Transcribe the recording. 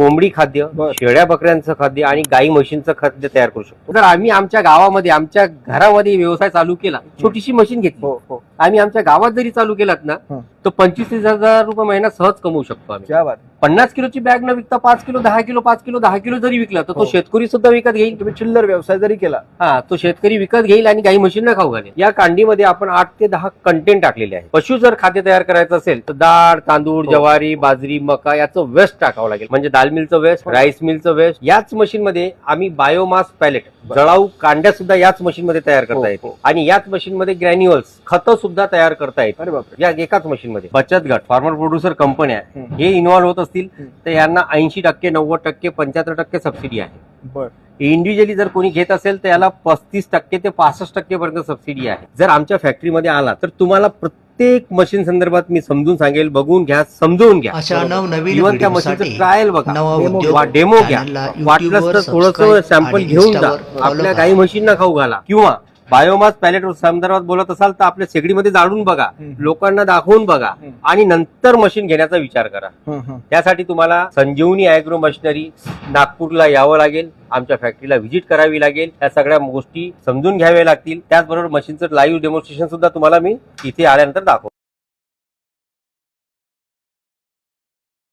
कोंबडी खाद्य, शेळ्या बकऱ्यांचं खाद्य आणि गाई म्हशींचं खाद्य तयार करू शकतो. जर आम्ही आमच्या गावामध्ये आमच्या घरामध्ये व्यवसाय चालू केला, छोटीशी मशीन घेतली, आम्ही आमच्या गावात जरी चालू केलात ना तर 25,000 रुपये महिना सहज कमवू शकतो आम्ही. 50 किलोची बॅग न विकता 5 किलो 10 किलो 5 किलो 10 किलो जरी विकला तर तो शेतकरी सुद्धा विकत घेईल. तुम्ही चिल्लर व्यवसाय जरी केला तो शेतकरी विकत घेईल आणि गाई म्हशींना खाऊ घालेल. या कांडीमध्ये आपण 8 ते 10 कंटेंट टाकलेले आहे. पशु जर खाद्य तयार करायचं असेल तर डाळ, तांदूळ, ज्वारी, बाजरी, मका याचं वेस्ट टाकावं लागेल. म्हणजे दाल मिलचं वेस्ट, राईस मिलचं वेस्ट. याच मशीन मध्ये आम्ही बायोमास पॅलेट, जळाऊ कांड्या सुद्धा याच मशीन मध्ये तयार करता येते आणि याच मशीन मध्ये ग्रॅन्युअल्स, खतं सुद्धा तयार करता येते. अरे बापरे. या एकाच मशीन मध्ये. बचत गट, फार्मर प्रोड्युसर कंपन्या हे इन्व्हॉल्व्ह होत असतील तर यांना 80%, 90%, 75% सबसिडी आहे. इंडिव्हिज्युअली जर कोणी घेत असेल तर याला 35% ते 65% पर्यंत सबसिडी आहे. जर आमच्या फॅक्टरीमध्ये आला तर तुम्हाला प्रत्येक मशीन संदर्भात मी समजून सांगेल. बघून घ्या, समजून घ्या. अशा नवनवीन इव्हन त्या मशीनचं ट्रायल बघा, नवा डेमो घ्या, वाटलंच तर थोडंसं सॅम्पल घेऊन जा, आपल्या गाई म्हशींना खाऊ घाला. किंवा बायोमास पॅलेट संदर्भात बोलत असाल तर आपल्या शेगडीमध्ये जाळून बघा, लोकांना दाखवून बघा आणि नंतर मशीन घेण्याचा विचार करा. त्यासाठी तुम्हाला संजीवनी ॲग्रो मशिनरी नागपूरला यावं लागेल, आमच्या फॅक्टरीला व्हिजिट करावी लागेल, या सगळ्या गोष्टी समजून घ्याव्या लागतील. त्याचबरोबर मशीनचं लाईव्ह डेमॉन्स्ट्रेशन सुद्धा तुम्हाला मी इथे आल्यानंतर दाखवतो.